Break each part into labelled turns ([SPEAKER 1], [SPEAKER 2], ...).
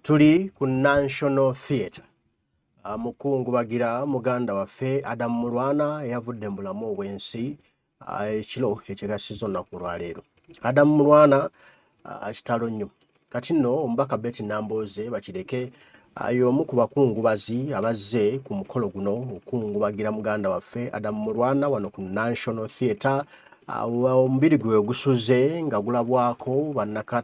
[SPEAKER 1] Tuli ku National Theatre. Mukungu bagira muganda waffe Adamu Mulwana yavudde mu bulamu obw'ensi ekiro ekigasizo nnaku lwa leero. Adamu Mulwana kitalo nnyo. Kati nno omubaka Betty Nambooze bakireke y'omu ku bakungubazi abazze ku mukolo guno okungubagira muganda waffe Adamu Mulwana wano ku National Theatre. Omubiri gwe gusuze nga gulabwako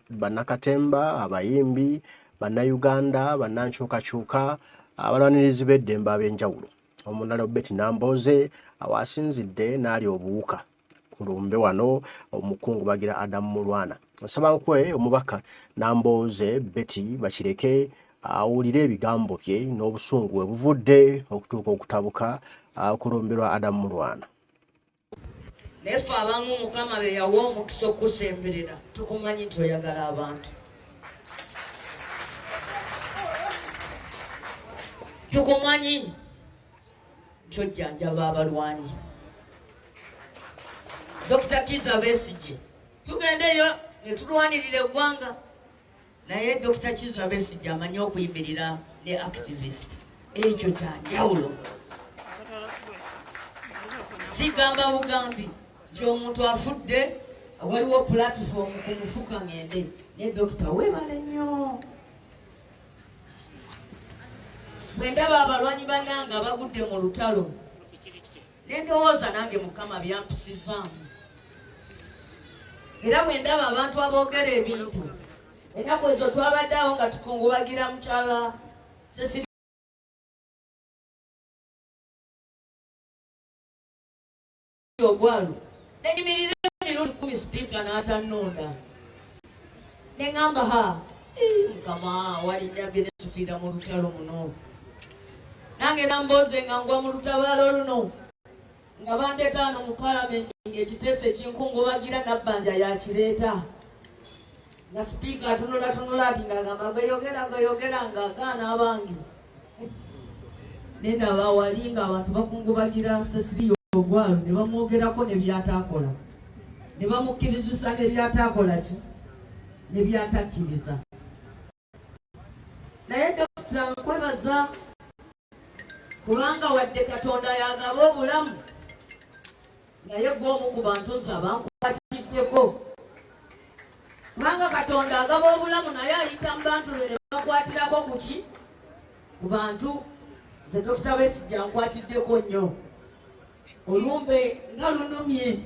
[SPEAKER 1] bannakatemba, abayimbi, bannayuganda, bannankyukakyuka, abalwanirizi b'eddembe ab'enjawulo. Omunalo Betty Nambooze awasinzidde n'ali obuwuka ku lumbe wano omukungu bagira Adamu Mulwana. Nsaba nkwe omubaka Nambooze Betty bakireke awulire ebigambo bye n'obusungu bwe buvudde okutuuka okutabuka ku lumbe lwa Adamu Mulwana.
[SPEAKER 2] Nefe abamu Mukama be yawa omukisa okusemberera tukumanyi nti oyagala abantu. Tukumanyi nti ojjanjaba abalwanyi. Dr. Kiza Besigye tugendeyo ne tulwanirira eggwanga naye Dr. Kiza Besigye amanyi okuyimirira ne activist. Ekyo kyanjawulo. Sigamba bugambi nti omuntu afudde waliwo platform ku mufuka ngende ne Dr. webale nnyo. Bwe ndaba abalwanyi bannange abagudde mu lutalo ne ndowooza nange Mukama byampisizaamu. Era bwe ndaba abantu aboogera ebintu ennaku ezo twabadde awo nga tukungubagira mukyala ogwalo nenyumirira emirundi 10 sipiika n'atannonda ne ngamba Mukama walinda byenesufiira mu lutalo muno nange Nambooze nga ngwa mu lutabaalo luno nga bandeeta wano mu palamenti ng'ekiteeso ekinkungubagira nabbanja yakireeta nga sipiika atunulatunula ati ng'agamba gweyogera ng'agaana abange nendaba wali ng'abantu bakungubagira Cecilia ogwalo ne bamwogerako ne byataakola ne bamukkirizisa ne byataakola ki ne byatakkiriza. Naye Dokita nkwebaza kubanga wadde Katonda yagaba obulamu naye gw'omu ku bantu nze abankwatiddeko kubanga Katonda agaba obulamu naye ayita mu bantu ne bakwatirako kuki ku bantu. Nze Dokita Besigye ankwatiddeko nnyo. Olumbe nga lunumye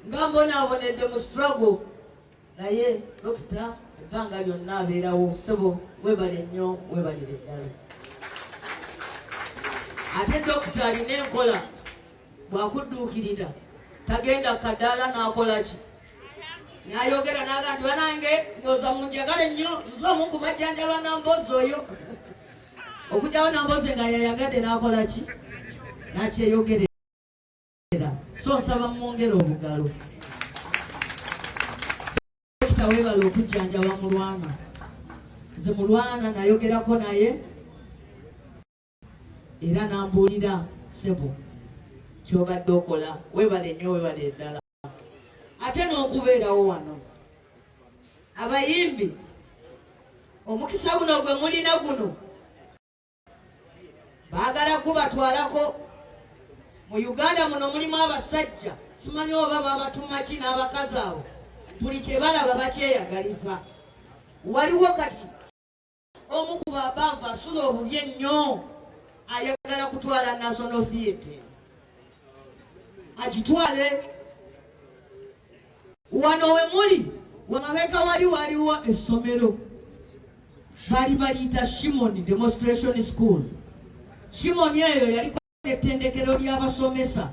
[SPEAKER 2] nga mbonaabonedde mu struggle naye Dokita ebbanga lyonna abeerawo. Ssebo webale nnyo webalire ddala. Ate Dokita alina enkola bwakudduukirira tagenda kadaala n'akola ki n'ayogera n'aga nti banange ndowooza munjagale nnyo nze omu ku majjanjaba Nambooze oyo okujjawo Nambooze nga yayagadde n'akola ki n'akyeyogerera. So nsaba mwongere obugalo. Dokita weebala okujjanjaba Mulwana. Nze Mulwana nayogerako naye era n'ambuulira ssebo ky'obadde okola weebale nnyo weebale eddala. Ate n'okubeerawo wano abayimbi omukisa guno gwe mulina guno baagala kubatwalako. Mu Uganda muno mulimu abasajja simanyi oba babatuma ki n'abakazi abo buli kye balaba bakyeyagaliza. Waliwo kati omu ku babanvu asula obubi ennyo ayagala kutwala National Theatre agitwale. Wano we muli wamabega waliwo essomero bali baliyita Shimoni Demonstration School. Shimoni eyo yaliko ettendekero ly'abasomesa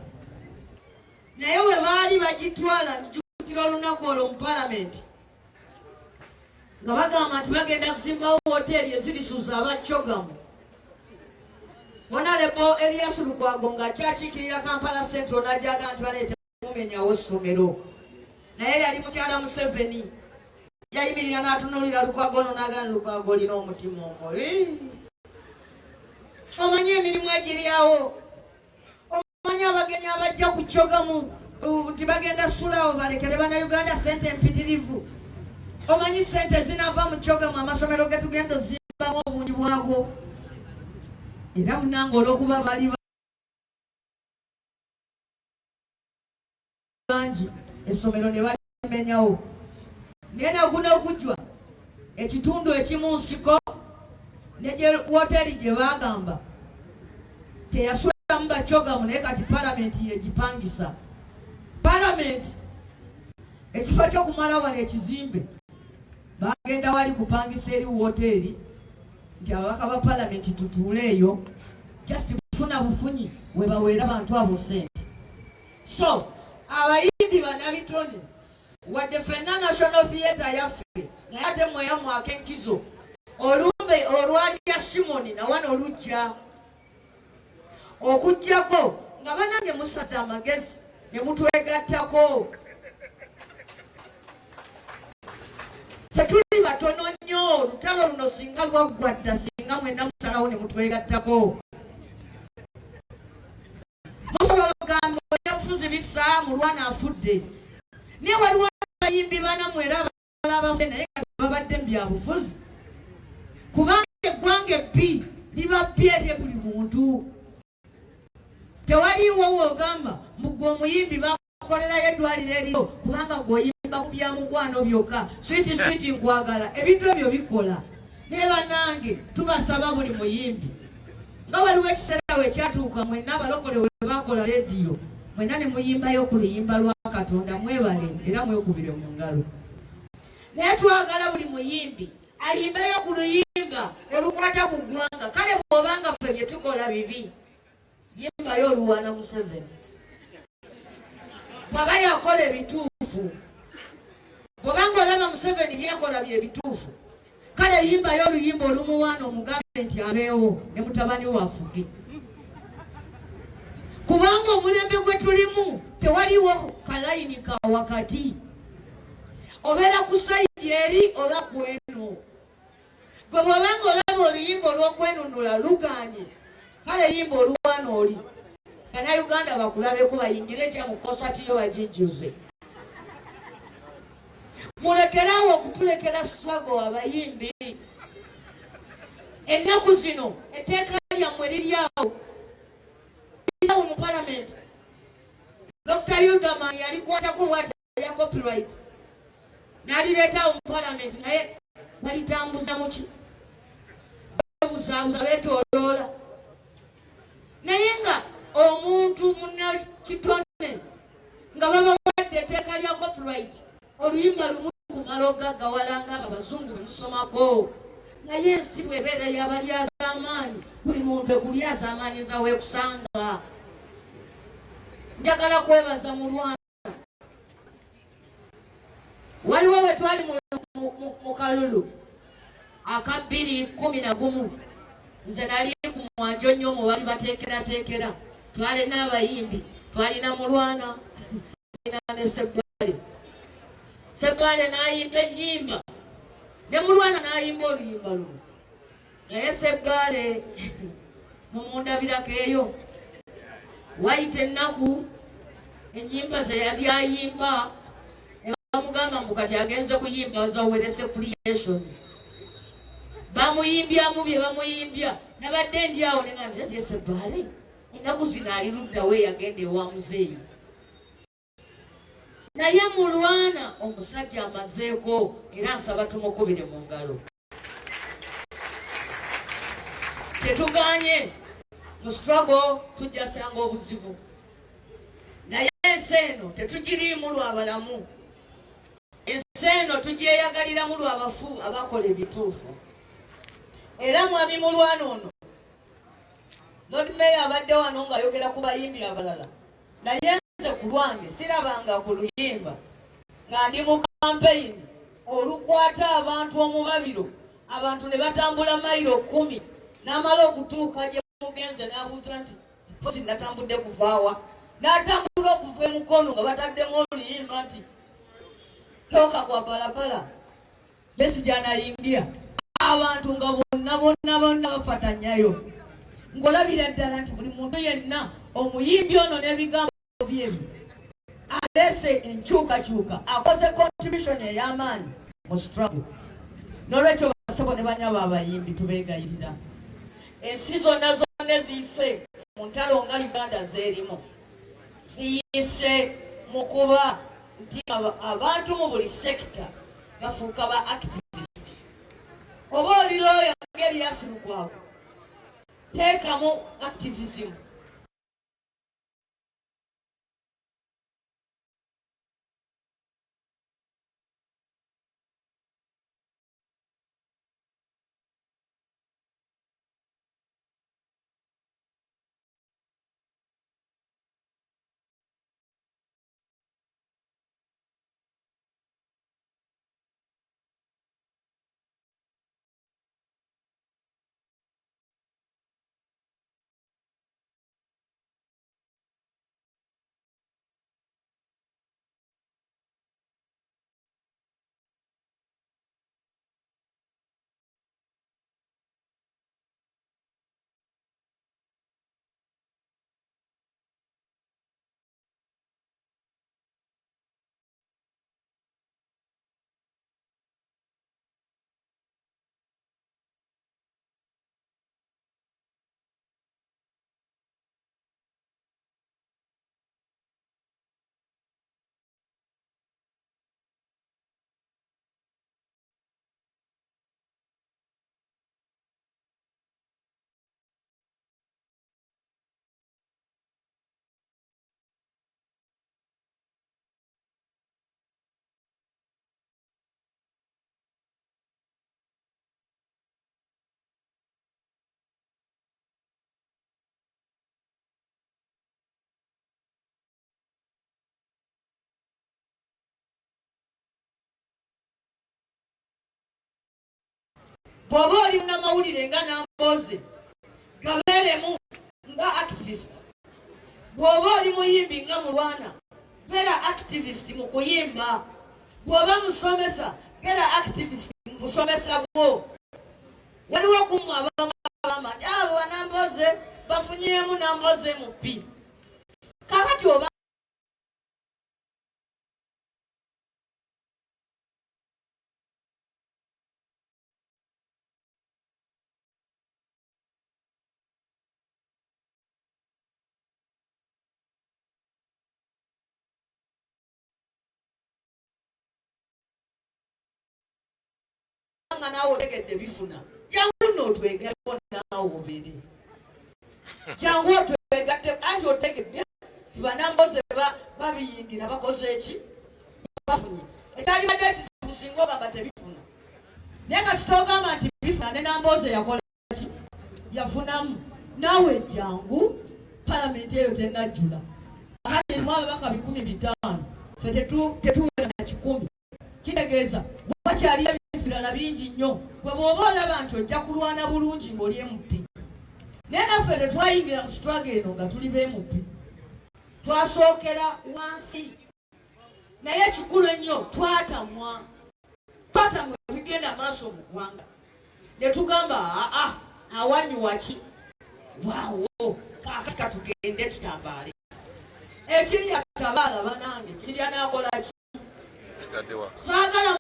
[SPEAKER 2] naye we baali bagitwala njukira olunaku olwo mu palamenti nga bagamba nti bagenda kusimbawo woteeri ezilisuza abacyogamu. Honorable Elias Lukwago nga akyakiikirira Kampala Central n'ajaga nti baleeta mumenyawo essomero naye yali mukyala Museveni yayimirira n'atunuulira Lukwago n'agamba Lukwago olina omutima omubi. Omanyi emirimu egiryawo, omanyi abagenyi abajja ku kyogamu nti bagenda sulawo balekere Bannayuganda ssente empitirivu omanyi sente zinava mu kyoga mu amasomero ge tugenda ozimbamu obungi bwago era munange olw'okuba bali bangi essomero ne balimenyawo naye naguno ogujwa ekitundu ekimu nsiko ne woteri gye baagamba teyasweramu bakyogamu naye kati palamenti yegipangisa palamenti ekifo ky'okumala wano ekizimbe bagenda wali kupangisa eri woteri nti ababaka ba palamenti tutuule eyo just kufuna bufunyi we baweera abantu abo sente. So abayimbi bannabitone wadde ffenna national theatre yaffe naye ate mweyamwako enkizo olumbe olwali ya Shimoni na wano olujja okujjako nga banange musaza amagezi ne mutwegattako tetuli batono nnyo olutalo luno singa lwaggwadda singa mwenna musalawo ne mutwegattako musobola okugamba oyabufuzi bisa Mulwana afudde naye waliwo abayimbi bana mwera abalaba naye babadde mu byabufuzi kubanga eggwanga ebbi liba bbi eri buli muntu tewaliwo wogamba mugwe omuyimbi bakolerayo eddwaliro eriyo kubanga gweoyimba ku bya mukwano byokka switi nkwagala ebintu ebyo bikola naye bannange tubasaba buli muyimbi nga waliwo ekiseera we kyatuuka mwenna abalokole we bakola rediyo mwenna ne muyimbayo ku luyimba lwa Katonda mwebale era mwekubire mu ngalo naye twagala buli muyimbi ayimbeyo ku luyimba olukwata ku ggwanga kale bw'obanga ffe bye tukola bibi yimbayo oluwana Museveni bw'aba yakola ebituufu bw'obanga olaba Museveni byakola bye bituufu kale yimbayo oluyimba olumuwaana omugambe nti abeewo ne mutabani waafuge kubanga omulembe gwe tulimu tewaliwo kalayini ka wakati obeera ku sayidi eri oba kweno gwe bw'obanga olaba oluyimba olw'okwenunula lugaanye kale yimba oluwaana oli Bannayuganda bakulabeko bayingire ekya mu kosati yo bagijjuze mulekerawo okutulekera struggle abayimbi ennaku zino etteeka lyammwe liryawo mu palamenti Dr. Yudaman yalikwatako bwati ya copyright n'alireetawo mu palamenti naye balitambuza muki babuzaabuza beetooloola naye nga omuntu munnakitone nga baba wadde etteeka lya copyright oluyimba lumu kumala ogaggawalanga abazungu bemusomako naye ensi bwebeera yabalyazaamaanyi buli muntu ekulyazaamaanyiza weekusanga. Njagala kwebaza Mulwana waliwo bwe twali mu kalulu aka 2011 nze nali ku mwanjo nnyo mu bali bateekerateekera twalina abayimbi twalina Mulwana twalina ne Sebbale n'ayimba ennyimba ne Mulwana n'ayimba oluyimba luno naye Sebbale mumundabirako eyo wayita ennaku ennyimba ze yali ayimba ne bamugamba mbu kati agenze kuyimba zawerese creation bamuyimbyamu bye bamuyimbya nabadde ndyawo ne nga nti Sebbale ennaku zino ali luddawo yagenda ewa muzeeyi naye Mulwana omusajja amazeeko era nsaba tumukubire mu ngalo tetuganye mu struggle tujjasanga obuzibu naye ensi eno tetugiriimu lwabalamu ensi eno tugyeyagaliramu lwabafu abakola ebituufu era mwami Mulwana ono Lord Mayor abadde wano ng'ayogera ku bayimbi abalala naye nze ku lwange sirabanga ku luyimba nga ndi mu campaign olukwata abantu omubabiro abantu ne batambula mayiro 10 n'amala okutuuka gye mugenze n'abuuza nti posi natambudde kuvaawa n'atambula okuva emukono nga bataddemu oluyimba nti toka kwa balabala besi gyanayimbya abantu nga bonna bafatanyayo ng'olabira ddala nti buli muntu yenna omuyimbi ono n'ebigambo byebi alese enkyukakyuka akoze contribution ey'amaanyi mu struggle. N'olwekyo basabo ne banyaba abayimbi tubeegayirira. Ensi zonna zonna eziyise mu ntalo nga Uganda zeerimu ziyise mu kuba nti abantu mu buli sekita bafuuka ba activist. Oba oli looya ngeri yasulukwawo, teekamu activism. Bw'oba oli munnamawulire nga Nambooze gabeeremu nga activist. Bw'oba oli muyimbi nga Mulwana beera activist mu kuyimba. Bw'oba musomesa beera activist mu busomesa bwo. Waliwo okumu abamu abamanyi abo Nambooze bafunyeemu Nambooze mu pi. Kakati oba nga naawe otegedde bifuna. Jangu nno otwegatteko naawe obeere. Jangu otwegatte anti otegedde ti Nambooze babiyingira bakoze eki? Bafunye. Etali badde ekizibu singa ogamba tebifuna. Naye kasita ogamba nti bifuna ne Nambooze yakola ki? Yafunamu. Naawe jangu palamenti eyo tennajjula. Akati erimu ababaka 15. Ffe tetuwera na 10. Kitegeeza wakyaliyo ebirala bingi nnyo. Bwe bw'oba olaba nti ojja kulwana bulungi ng'oli MP. Naye naffe tetwayingira mu struggle eno nga tuli b'MP. Twasookera wansi. Naye ekikulu ennyo twatamwa ebigenda maaso mu ggwanga. Ne tugamba awanyuwa ki? Waawo kaakati katugende tutambaale. Ekiri atabaala banange kiri anaakola ki? Saagala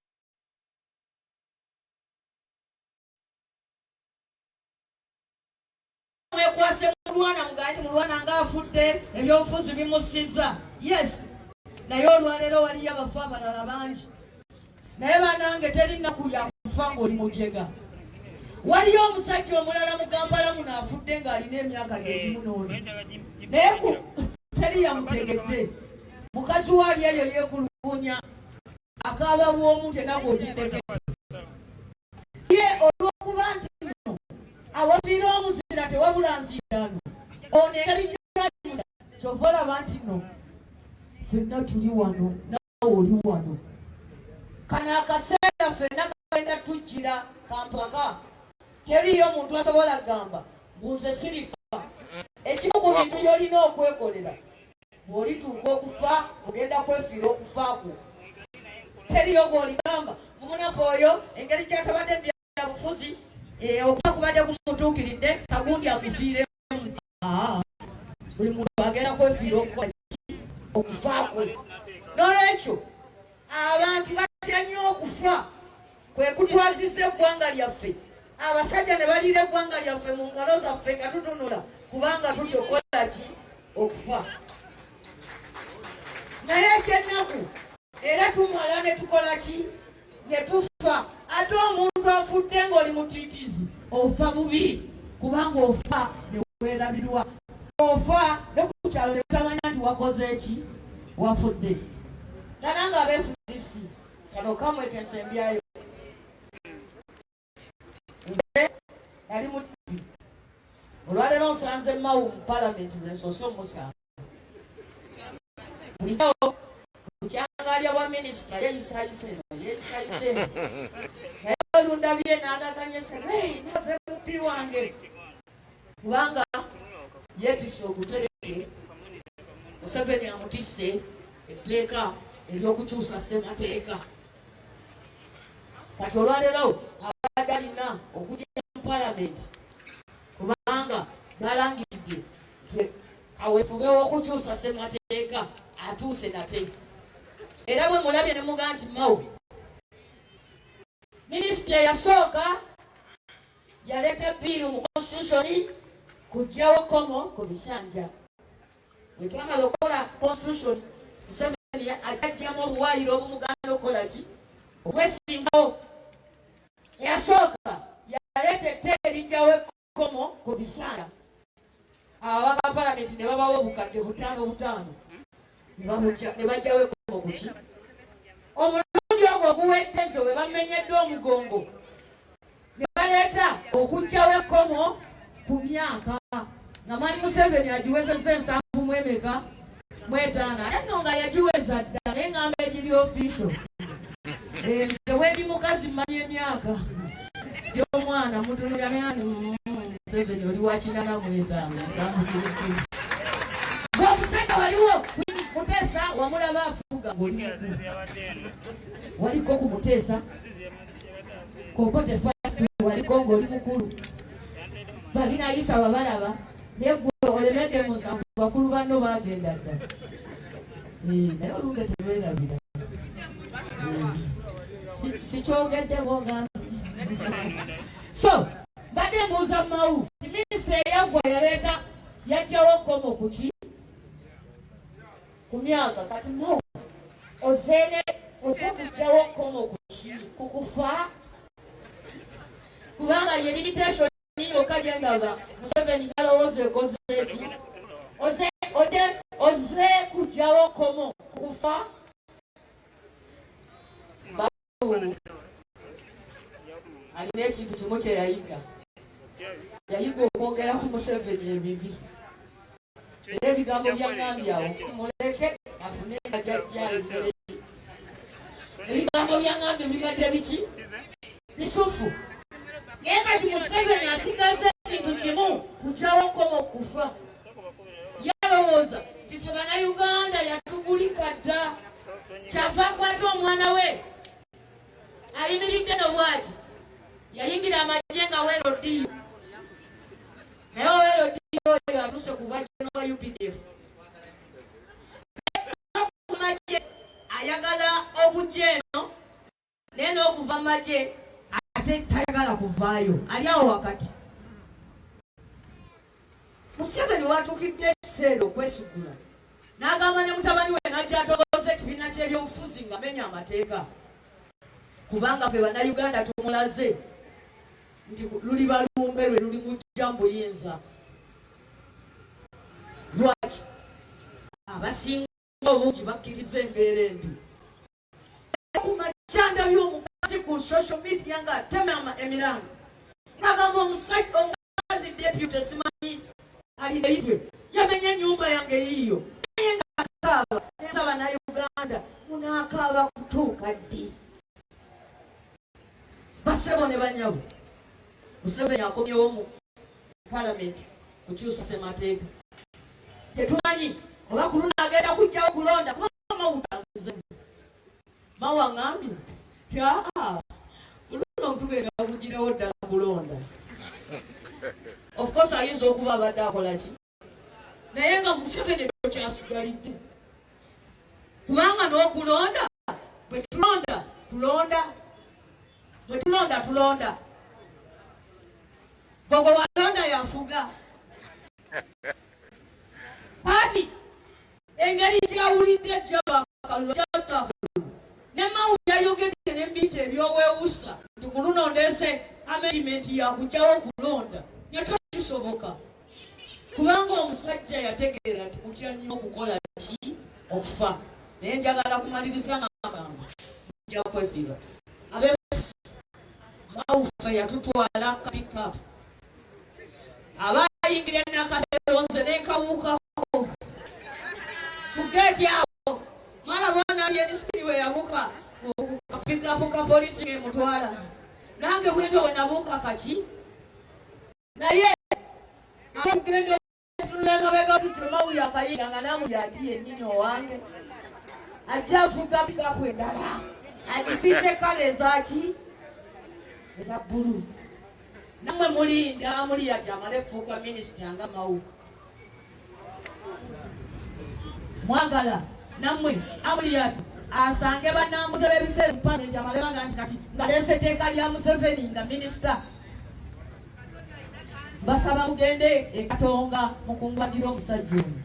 [SPEAKER 2] mwekwase Mulwana mugaati Mulwana ng'afudde ebyobufuzi bimusizza. Yes, naye olwaleero waliyo abafu abalala bangi. Naye banange teri nnaku ya kufa ng'oli mujega. Waliyo omusajja omulala mu Kampala muno afudde ng'alina emyaka gy'egimu n'oli. Naye teri yamutegedde. Mukazi waali eyo yeekulukunya akaaba bw'omu tenako okitegedde. Ye olw'okuba nti nno awafiira omuzira tewabula nziraano. Ono engeri gy'ayuza kyova olaba nti nno ffenna tuli wano naawe oli wano. Kano akaseera ffenna kagenda tujjira kampaka. Teriyo muntu asobola gamba nze sirifa. Ekimu ku bintu by'olina okwekolera bw'olituuka okufa ogenda kwefiira okufaako. Teriyo gw'oligamba munafu oyo engeri gy'atabadde byabufuzi okubadde kumutuukiridde tagundi akufiiremu. Buli muntu agenda kwefiira okufaako. N'olwekyo abantu batya nnyo okufa kwe kutwazisa eggwanga lyaffe abasajja ne baliira eggwanga lyaffe mu ngalo zaffe nga tutunula kubanga tutyokola ki okufa naye ekyennaku era tumala ne tukola ki ne tufa ate omuntu afudde ng'oli mutiitiizi ofa bubi kubanga ofa ne weerabirwa ofa ne ku kyalo ne tutamanya nti wakoze eki wafudde ddala nga abeefudisi kano kamwe kensembyayo nze yali mutubi olwaleero nsanze mawu mu palamenti nensose omusanvu buliwo kukyangalya bwa minisita yeeyisayise naye olundabye n'adaganyese naze mupi wange kubanga yeetisse okutereke Museveni amutisse etteeka ery'okukyusa ssemateeka kati olwaleero abadde alina okujja mu palamenti kubanga galangidde kaweefube w'okukyusa ssemateeka atuuse nate era bwe mulabye ne mugaa nti mawu minisita eyasooka yaleeta ebbiiru mu constitution kuggyawo komo ku bisanja bwe twamala okukola constitution Museveni ajjamu obuwaaliro obumuganda okukola ki obwesimbawo eyasooka yaleeta etteeka eriggyawo ekkomo ku bisanja ababaka ba palamenti ne babawo obukadde butaano ne bajjawo ekkomo ku ki omulundi ogwo oguwedde we bamenyedde omugongo ne baleeta okuggyawo ekkomo ku myaka nga mwani Museveni agiwezezza 7 mwetaana ate nno nga yagiweza dda naye ngamba egiri official nze wendi mukazi mmanyi emyaka gy'omwana mutunulya nani Museveni oli wa 85 ng'omusajja waliwo Muteesa wamulaba afuga waliko ku Muteesa Kokote Fast waliko ng'oli mukulu babinayisa wabalaba naye gwe olemedde mu nsanvu bakulu banno bagenda dda naye olunge tebeerabira sikyogedde bogamba so badde mbuuza mawu minisita eyagwa yaleeta yajjawo komo kuki ku myaka kati mawu oze kujjawo komo kuki kukufa kubanga ye limitation okagyendaba Museveni galowooza ekoze eki oze kujjawo komo kukufa alina ekintu kimu kye yayiga okwogera ku Museveni ebibi era ebigambo byaŋambyawo muleke afune nga jajjaezere ebigambo byaŋambye bibadde biki bisufu naye kati Museveni asigaza ekintu kimu kujjawo komo kufa yalowooza nti ffe bannayuganda yatugulika dda kyava akwata omwana we ayimiridde nobwati yayingira amagye nga werodiyo naye werodiyo oyo atuse ku bwajeno wa UPDF kumagye ayagala obujja eno naye n'okuva amagye ate tayagala kuvaayo ali awo wakati Museveni watukidde ekiseera okwesigula n'agamba ne mutabani we najja atogoza ekibiina ky'ebyobufuzi nga menya amateeka kubanga ffe bannayuganda tumulaze nti luli balumbe lwe luli mujja mu buyinza lwaki abasinga obungi bakkiriza embeera embi ku majjanda by'omukazi ku social media nga atema emiranga ng'agamba omukazi deputy simanyi alibeitwe yamenye ennyumba yange yiyo naye ng'akaaba naye bannayuganda munaakaaba kutuuka ddi basebo ne banyabo Museveni akomyewo mu palamenti kukyusa ssemateeka tetumanyi oba kuluna agenda kujjawo kulonda mawutanze mawaŋambye ti kuluna tugenda kugirawo ddala kulonda of course ayinza okuba abadde akola ki naye nga Museveni ekyo kyasigalidde kubanga n'okulonda bwe tulonda tulonda gogo walonda yafuga kati engeri gyawulidde gyabakalulyata nemawulya yogedde n'embiyita ebyowewusa nti ku luno ndeese amendimenti yakugyawo okulonda nekyo kisoboka kubanga omusajja yategeera nti mutya nnyo okukola ki okufa naye njagala kumaliriza ng'amagambo nja kwefiba mawufe yatutwala kapikapu abayingire nakaseronze nenkawukako kugeeti awo mala bwana yenisiri we yabuka kapikapu ka polisi ngemutwala nange bwetyo we nabuka kaki naye akugendo tulemabega tutumawu yakayinga nga namuyati yennyini owange ajja avuga pikapu endala agisiite kale ezaki eza bbulu namwe mulinda amuli ati amale fuuka minisita nga mawuka mwagala namwe amuli ati asange bannambuze b'ebiseera mupande amale baga nti kati ngaleese etteeka lya Museveni nga minisita basaba mugende ekatonga mukungubagira omusajja ono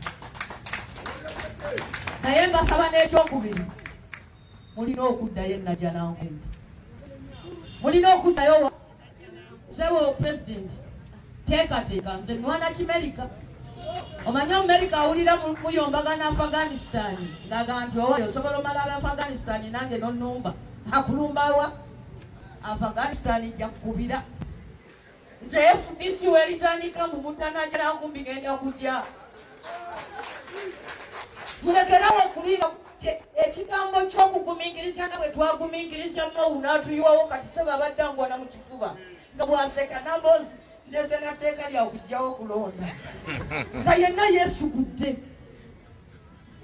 [SPEAKER 2] naye mbasaba n'ekyokubiri mulina okuddayo enajja nankumbi mulina okuddayo sebo pulezidenti teekateeka nze mwana kimerika omanye omumerika awulira muyombagana Afghanistan ngaga nti oyo osobola omala Afghanistan nange nonnumba akulumbawa Afghanistan jakukubira nze FDC weritandika mu mutanajala nkumbi ngenda kujja mulekerawo okuliira ekigambo ky'okugumingiriza nga bwe twagumingiriza Mawu n'atuyiwawo kati seba baddangwana mu kifuba nga bwaseka Nambooze ndeze nateeka lya okujjawo okulonda nga yenna yeesugudde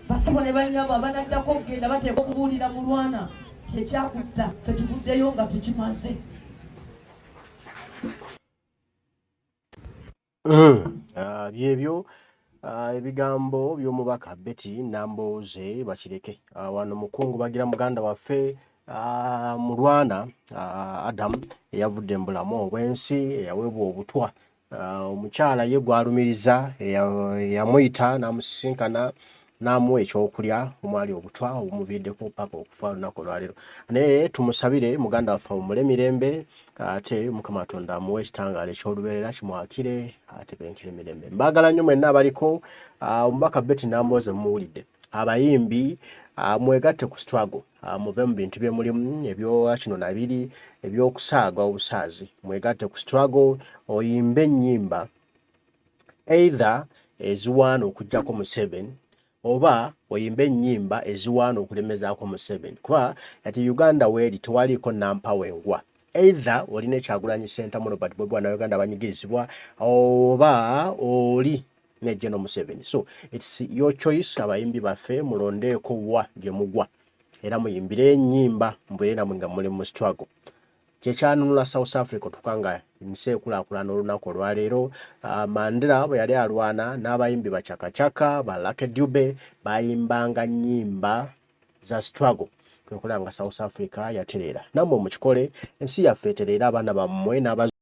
[SPEAKER 2] basebo ne banyabo abanaddako okugenda bateeka okubuulira Mulwana kyekyakutta tetuvuddeyo nga tukimaze.
[SPEAKER 1] Byebyo ebigambo by'omubaka Betty Nambooze bakireke wano mukungu bagira muganda waffe Mulwana Adam eyavudde mbulamu obwensi eyaweebwa obutwa omukyala ye gwalumiriza yamuyita n'amusisinkana n'amuwa ekyokulya omwali obutwa obumuviiddeko paka okufa olunaku olwaleero naye tumusabire muganda waffe awummule mirembe ate Mukama Katonda amuwe ekitangaala eky'olubeerera kimwakire atebenkere mirembe. Mbaagala nnyo mwenna abaliko omubaka Betty Nambooze mumuwulidde abayimbi mwegatte ku struggle muve mu bintu bye mulimu ebyo kino nabiri ebyokusaaga obusaazi mwegatte ku struggle oyimbe ennyimba either eziwaana okuggyako mu 7 oba oyimbe ennyimba eziwaana okulemezaako mu 7 kuba ati Uganda weeri tewaliiko nampawengwa either olina ekyagulanyi center mu Robert Bobi Wine Uganda abanyigirizibwa oba oli ne General Museveni. So it's your choice abayimbi baffe mulondeeko wa gye mugwa era muyimbire ennyimba mbeera nga muli mu struggle. Kyekyanunula South Africa tukanga nseekulaakulana olunaku olwaleero Mandela bwe yali alwana n'abayimbi bacakacaka ba Lucky Dube bayimbanga nnyimba za struggle kwekulanga South Africa yatereera nammwe mukikole ensi yaffe etereera abaana bammwe